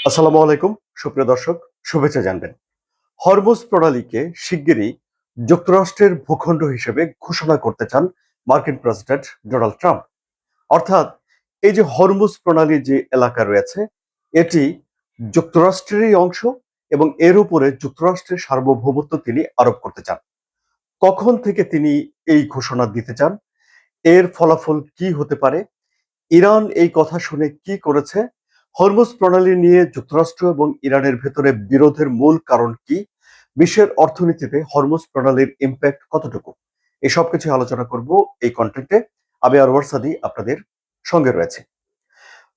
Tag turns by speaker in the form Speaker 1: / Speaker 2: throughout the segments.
Speaker 1: আসসালামু আলাইকুম সুপ্রিয় দর্শক, শুভেচ্ছা জানবেন। হরমুজ প্রণালীকে শিগগিরই যুক্তরাষ্ট্রের ভূখণ্ড হিসেবে ঘোষণা করতে চান মার্কিন প্রেসিডেন্ট ডোনাল্ড ট্রাম্প। অর্থাৎ এই যে হরমুজ প্রণালী যে এলাকা রয়েছে, এটি যুক্তরাষ্ট্রেরই অংশ এবং এর উপরে যুক্তরাষ্ট্রের সার্বভৌমত্ব তিনি আরোপ করতে চান। কখন থেকে তিনি এই ঘোষণা দিতে চান, এর ফলাফল কি হতে পারে, ইরান এই কথা শুনে কি করেছে, হরমুজ প্রণালী নিয়ে যুক্তরাষ্ট্র এবং ইরানের ভেতরে বিরোধের মূল কারণ কি, বিশ্বের অর্থনীতিতে হরমুজ প্রণালীর ইম্প্যাক্ট কতটুকু, এই সব কিছু আলোচনা করব এই কন্টেন্টে। আমি আরওয়ার সাদি আপনাদের সঙ্গে রয়েছে।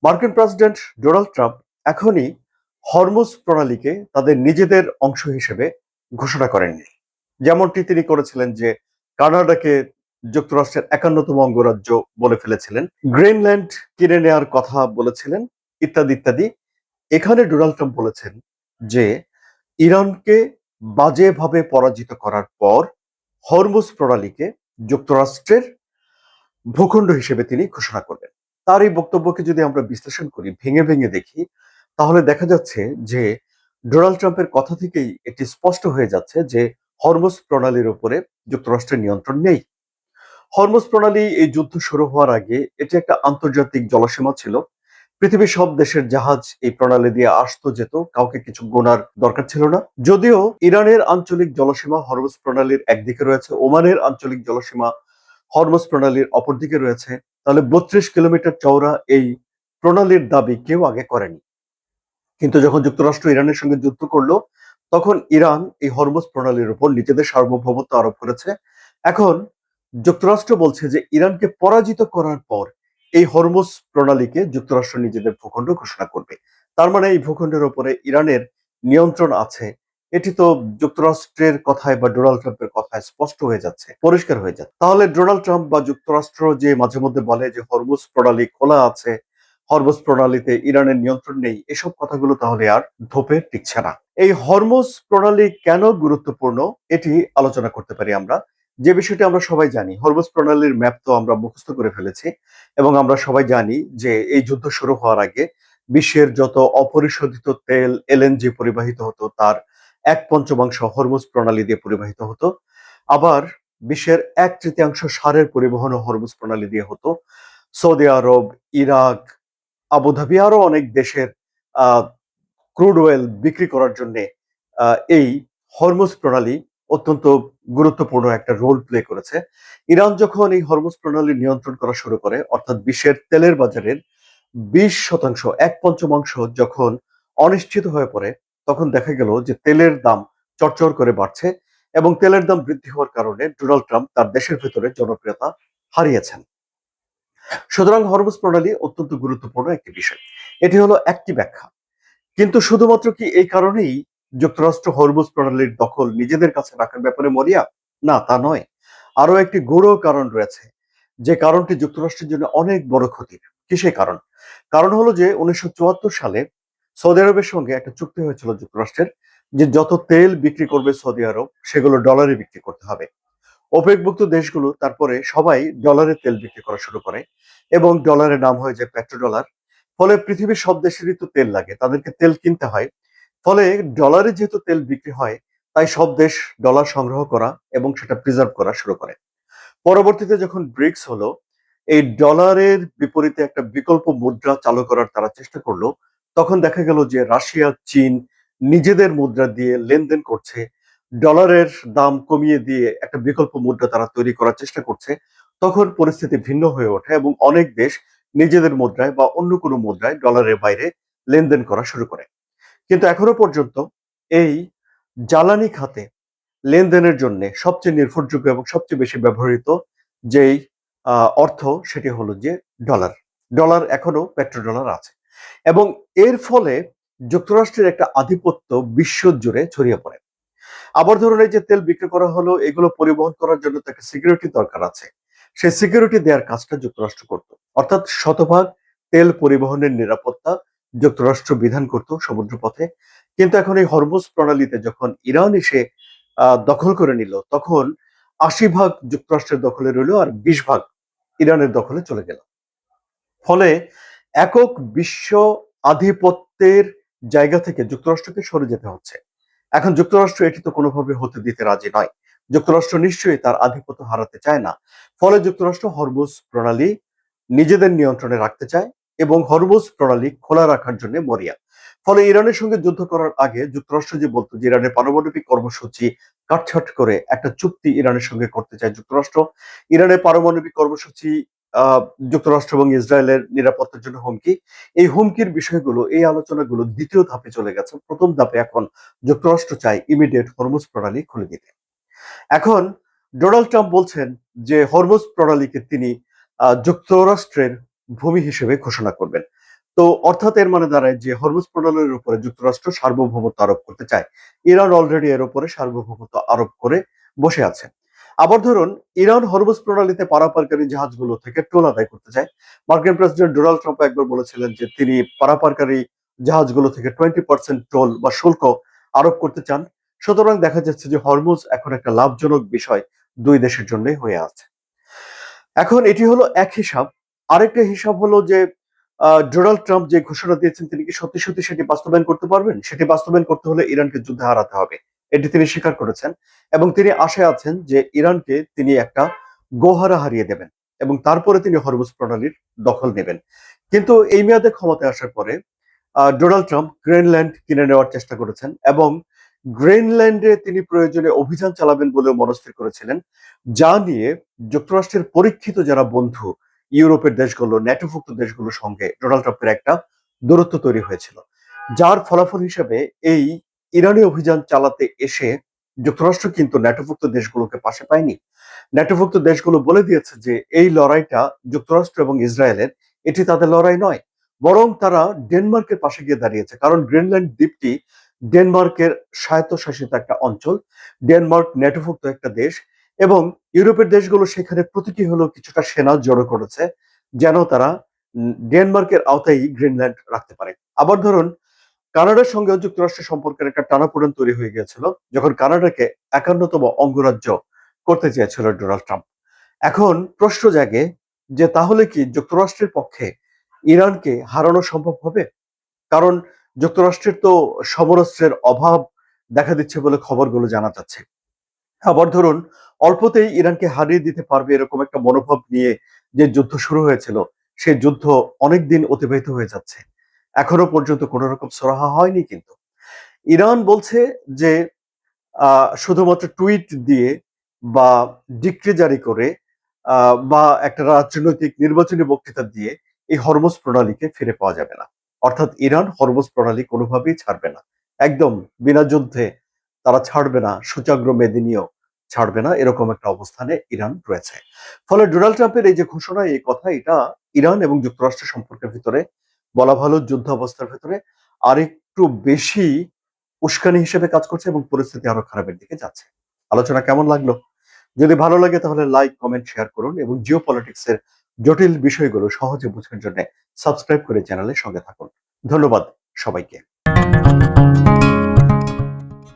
Speaker 1: মার্কিন প্রেসিডেন্ট ডোনাল্ড ট্রাম্প এখনই হরমুজ প্রণালীকে তাদের নিজেদের অংশ হিসেবে ঘোষণা করেননি। যেমনটি তিনি করেছিলেন যে কানাডাকে যুক্তরাষ্ট্রের 51তম অঙ্গরাজ্য বলে ফেলেছিলেন, গ্রিনল্যান্ড কিনে নেওয়ার কথা বলেছিলেন, ইত্যাদি ইত্যাদি। এখানে ডোনাল্ড ট্রাম্প বলেছেন যে ইরানকে বাজেভাবে পরাজিত করার পর হরমুজ প্রণালীকে যুক্তরাষ্ট্রের ভূখণ্ড হিসেবে তিনি ঘোষণা করবেন। তার এই বক্তব্যকে যদি আমরা বিশ্লেষণ করি, ভেঙে ভেঙে দেখি, তাহলে দেখা যাচ্ছে যে ডোনাল্ড ট্রাম্পের কথা থেকেই এটি স্পষ্ট হয়ে যাচ্ছে যে হরমুজ প্রণালীর উপরে যুক্তরাষ্ট্রের নিয়ন্ত্রণ নেই। হরমুজ প্রণালী এই যুদ্ধ শুরু হওয়ার আগে এটি একটা আন্তর্জাতিক জলসীমা ছিল। পৃথিবীর সব দেশের জাহাজ এই প্রণালী দিয়ে আসতো যেত, কাউকে কিছু গোনার দরকার ছিল না। যদিও ইরানের আঞ্চলিক জলসীমা হরমুজ প্রণালীর একদিকে রয়েছে, ওমানের আঞ্চলিক জলসীমা হরমুজ প্রণালীর অপরদিকে রয়েছে, তাহলে 32 কিলোমিটার চওড়া এই প্রণালীর দাবি কেউ আগে করেনি। কিন্তু যখন যুক্তরাষ্ট্র ইরানের সঙ্গে যুদ্ধ করলো, তখন ইরান এই হরমুজ প্রণালীর উপর নিজেদের সার্বভৌমত্ব আরোপ করেছে। এখন যুক্তরাষ্ট্র বলছে যে ইরানকে পরাজিত করার পর এই হরমুজ প্রণালীকে যুক্তরাষ্ট্র নিজেদের ভূখণ্ড ঘোষণা করবে। তার মানে এই ভূখণ্ডের উপরে ইরানের নিয়ন্ত্রণ আছে। এটি তো যুক্তরাষ্ট্রের কথায় বা ডোনাল্ড ট্রাম্পের কথায় স্পষ্ট হয়ে যাচ্ছে, পরিষ্কার হয়ে যাচ্ছে। তাহলে ডোনাল্ড ট্রাম্প বা যুক্তরাষ্ট্র যে মাঝে মধ্যে বলে যে হরমুজ প্রণালী খোলা আছে, হরমুজ প্রণালীতে ইরানের নিয়ন্ত্রণ নেই, এসব কথাগুলো তাহলে আর ধোপে টিকছে না। এই হরমুজ প্রণালী কেন গুরুত্বপূর্ণ, এটি আলোচনা করতে পারি আমরা। যে বিষয়টি আমরা সবাই জানি, হরমুজ প্রণালীর ম্যাপ তো আমরা মুখস্থ করে ফেলেছি এবং আমরা সবাই জানি যে এই যুদ্ধ শুরু হওয়ার আগে বিশ্বের যত অপরিশোধিত তেল এলএনজি পরিবাহিত হতো তার 1/5 হরমুজ প্রণালী দিয়ে পরিবাহিত হতো। আবার বিশ্বের 1/3 সারের পরিবহন হরমুজ প্রণালী দিয়ে হতো। সৌদি আরব, ইরাক, আবুধাবি আরো অনেক দেশের আহ ক্রুড অয়েল বিক্রি করার জন্য এই হরমুজ প্রণালী অত্যন্ত গুরুত্বপূর্ণ একটা রোল প্লে করেছে। ইরান যখন এই হরমুজ প্রণালী নিয়ন্ত্রণ করা শুরু করে, অর্থাৎ বিশ্বের তেলের বাজারের 20%, 1/5 যখন অনিশ্চিত হয়ে পড়ে, তখন দেখা গেল যে তেলের দাম চড়চড় করে বাড়ছে এবং তেলের দাম বৃদ্ধি হওয়ার কারণে ডোনাল্ড ট্রাম্প তার দেশের ভেতরে জনপ্রিয়তা হারিয়েছেন। সুতরাং হরমুজ প্রণালী অত্যন্ত গুরুত্বপূর্ণ একটি বিষয়। এটি হলো একটি ব্যাখ্যা। কিন্তু শুধুমাত্র কি এই কারণেই যুক্তরাষ্ট্র হরমুজ প্রণালীর দখল নিজেদের কাছে রাখার ব্যাপারে মরিয়া? না, তা নয়। আরো একটি গূঢ় কারণ রয়েছে, যে কারণটি যুক্তরাষ্ট্রের জন্য অনেক বড় ক্ষতির। কি সেই কারণ? কারণ হলো যে 1974 সালে সৌদি আরবের সঙ্গে একটা চুক্তি হয়েছিল যুক্তরাষ্ট্রের, যে যত তেল বিক্রি করবে সৌদি আরব সেগুলো ডলারে বিক্রি করতে হবে। ওপেকভুক্ত দেশগুলো তারপরে সবাই ডলারে তেল বিক্রি করা শুরু করে এবং ডলারের নাম হয়ে যায় পেট্রোডলার। ফলে পৃথিবীর সব দেশেরই তো তেল লাগে, তাদেরকে তেল কিনতে হয়। ফলে ডলারে যেহেতু তেল বিক্রি হয়, তাই সব দেশ ডলার সংগ্রহ করা এবং সেটা প্রিজার্ভ করা শুরু করে। পরবর্তীতে যখন ব্রিক্স হলো, এই ডলারের বিপরীতে একটা বিকল্প মুদ্রা চালু করার তারা চেষ্টা করলো। তখন দেখা গেল যে রাশিয়া, চীন নিজেদের মুদ্রা দিয়ে লেনদেন করছে, ডলারের দাম কমিয়ে দিয়ে একটা বিকল্প মুদ্রা তারা তৈরি করার চেষ্টা করছে। তখন পরিস্থিতি ভিন্ন হয়ে ওঠে এবং অনেক দেশ নিজেদের মুদ্রায় বা অন্য কোনো মুদ্রায় ডলারের বাইরে লেনদেন করা শুরু করে। কিন্তু এখনো পর্যন্ত এই জ্বালানি খাতে লেনদেনের জন্য সবচেয়ে নির্ভরযোগ্য এবং সবচেয়ে বেশি ব্যবহৃত যেই অর্থ, সেটি হলো যে ডলার। ডলার এখনো পেট্রোডলার আছে এবং এর ফলে যুক্তরাষ্ট্রের একটা আধিপত্য বিশ্ব জুড়ে ছড়িয়ে পড়ে। আবার ধরুন, এই যে তেল বিক্রি করা হলো, এগুলো পরিবহন করার জন্য তাকে সিকিউরিটি দরকার আছে। সেই সিকিউরিটি দেওয়ার কাজটা যুক্তরাষ্ট্র করত। অর্থাৎ শতভাগ তেল পরিবহনের নিরাপত্তা যুক্তরাষ্ট্র বিধান করত সমুদ্রপথে। কিন্তু এখন এই হরমুজ প্রণালীতে যখন ইরান এসে দখল করে নিল, তখন 80 ভাগ যুক্তরাষ্ট্রের দখলে রইল আর 20 ভাগ ইরানের দখলে চলে গেল। ফলে একক বিশ্ব আধিপত্যের জায়গা থেকে যুক্তরাষ্ট্রকে সরে যেতে হচ্ছে। এখন যুক্তরাষ্ট্র এটি তো কোনোভাবে হতে দিতে রাজি নয়। যুক্তরাষ্ট্র নিশ্চয়ই তার আধিপত্য হারাতে চায় না। ফলে যুক্তরাষ্ট্র হরমুজ প্রণালী নিজেদের নিয়ন্ত্রণে রাখতে চায় এবং হরমুজ প্রণালী খোলা রাখার জন্য মরিয়া। ফলে ইরানের সঙ্গে যুদ্ধ করার আগে যুক্তরাষ্ট্র যে বলতো যে ইরানের পারমাণবিক কর্মসূচি কাটছাট করে একটা চুক্তি ইরানের সঙ্গে করতে চায় যুক্তরাষ্ট্র। ইরানের পারমাণবিক কর্মসূচি আহ যুক্তরাষ্ট্র এবং ইসরায়েলের নিরাপত্তার জন্য হুমকি। এই হুমকির বিষয়গুলো, এই আলোচনাগুলো দ্বিতীয় ধাপে চলে গেছে। প্রথম ধাপে এখন যুক্তরাষ্ট্র চায় ইমিডিয়েট হরমুজ প্রণালী খুলে দিতে। এখন ডোনাল্ড ট্রাম্প বলছেন যে হরমুজ প্রণালীকে তিনি যুক্তরাষ্ট্রের ভূমি হিসেবে ঘোষণা করবেন। তো অর্থাৎ এর মানে দাঁড়ায় যে হরমুজ প্রণালীর উপরে যুক্তরাষ্ট্র সার্বভৌমত্ব আরোপ করতে চায়। ইরান অলরেডি এর উপরে সার্বভৌমত্ব আরোপ করে বসে আছে। আবার ধরুন, ইরান হরমুজ প্রণালীতে পারাপারকারী জাহাজগুলো থেকে টোল আদায় করতে চায়। মার্কিন প্রেসিডেন্ট ডোনাল্ড ট্রাম্প একবার বলেছিলেন যে তিনি পারাপারকারী জাহাজগুলো থেকে 20% টোল বা শুল্ক আরোপ করতে চান। সুতরাং দেখা যাচ্ছে যে হরমুজ এখন একটা লাভজনক বিষয় দুই দেশের জন্যই হয়ে আছে। এখন এটি হলো এক হিসাব। আরেকটা হিসাব হলো যে ডোনাল্ড ট্রাম্প যে ঘোষণা দিয়েছেন তিনি কি সত্যি সত্যি সেটি বাস্তবায়ন করতে পারবেন? সেটি বাস্তবায়ন করতে হলে ইরানকে যুদ্ধে হারাতে হবে। এটি তিনি স্বীকার করেছেন এবং তিনি আশায় আছেন যে ইরানকে তিনি একটা গোহারা হারিয়ে দেবেন এবং তারপরে তিনি হরমুজ প্রণালীর দখল নেবেন। কিন্তু এই মেয়াদে ক্ষমতায় আসার পরে ডোনাল্ড ট্রাম্প গ্রিনল্যান্ড কিনে নেওয়ার চেষ্টা করেছেন এবং গ্রিনল্যান্ডে তিনি প্রয়োজনে অভিযান চালাবেন বলেও মনস্থির করেছিলেন, যা নিয়ে যুক্তরাষ্ট্রের পরীক্ষিত যারা বন্ধু ইউরোপের দেশগুলো, ন্যাটোভুক্ত দেশগুলোর সঙ্গে ডোনাল্ড ট্রাম্পের একটা দূরত্ব তৈরি হয়েছিল, যার ফলাফল হিসেবে এই ইরানি অভিযান চালাতে এসে যুক্তরাষ্ট্র কিন্তু ন্যাটোভুক্ত দেশগুলোকে পাশে পায়নি। ন্যাটোভুক্ত দেশগুলো বলে দিয়েছে যে এই লড়াইটা যুক্তরাষ্ট্র এবং ইসরায়েলের, এটি তাদের লড়াই নয়, বরং তারা ডেনমার্কের পাশে গিয়ে দাঁড়িয়েছে। কারণ গ্রিনল্যান্ড দ্বীপটি ডেনমার্কের স্বায়ত্তশাসিত একটা অঞ্চল। ডেনমার্ক ন্যাটোভুক্ত একটা দেশ এবং ইউরোপের দেশগুলো সেখানে প্রতীকী হলেও কিছুটা সেনা জড়ো করেছে যেন তারা ডেনমার্কের আওতায় গ্রিনল্যান্ড রাখতে পারে। আবার ধরুন, কানাডার সঙ্গেও যুক্তরাষ্ট্রের সম্পর্কের একটা টানাপোড়েন তৈরি হয়ে গিয়েছিল যখন কানাডাকে 51তম অঙ্গরাজ্য করতে চেয়েছিল ডোনাল্ড ট্রাম্প। এখন প্রশ্ন জাগে যে তাহলে কি যুক্তরাষ্ট্রের পক্ষে ইরানকে হারানো সম্ভব হবে? কারণ যুক্তরাষ্ট্রের তো সমরাস্ত্রের অভাব দেখা দিচ্ছে বলে খবরগুলো জানা যাচ্ছে। আবার ধরুন, অল্পতেই ইরানকে হারিয়ে দিতে পারবে এরকম একটা মনোভাব নিয়ে যে যুদ্ধ শুরু হয়েছিল, সেই যুদ্ধ অনেকদিন অতিবাহিত হয়ে যাচ্ছে, এখনো পর্যন্ত কোন রকম সুরাহা হয়নি। কিন্তু ইরান বলছে যে শুধুমাত্র টুইট দিয়ে বা ডিক্রি জারি করে বা একটা রাজনৈতিক নির্বাচনী বক্তৃতা দিয়ে এই হরমুজ প্রণালীকে ফিরে পাওয়া যাবে না। অর্থাৎ ইরান হরমুজ প্রণালী কোনোভাবেই ছাড়বে না। একদম বিনা যুদ্ধে তারা ছাড়বে না, সূচাগ্র মেদিনীও ছাড়বে না, এরকম একটা অবস্থানে ইরান রয়েছে। ফলে ডোনাল্ড ট্রাম্পের এই যে ঘোষণা, এই কথা, এটা ইরান এবং যুক্তরাষ্ট্রের সম্পর্কের ভিতরে বলা ভালো যুদ্ধ অবস্থার ভিতরে আরেকটু বেশি উস্কানি হিসেবে কাজ করছে এবং পরিস্থিতি আরো খারাপের দিকে যাচ্ছে। আলোচনা কেমন লাগলো? যদি ভালো লাগে তাহলে লাইক, কমেন্ট, শেয়ার করুন এবং জিও পলিটিক্স এর জটিল বিষয়গুলো সহজে বোঝার জন্য সাবস্ক্রাইব করে চ্যানেলের সঙ্গে থাকুন। ধন্যবাদ সবাইকে।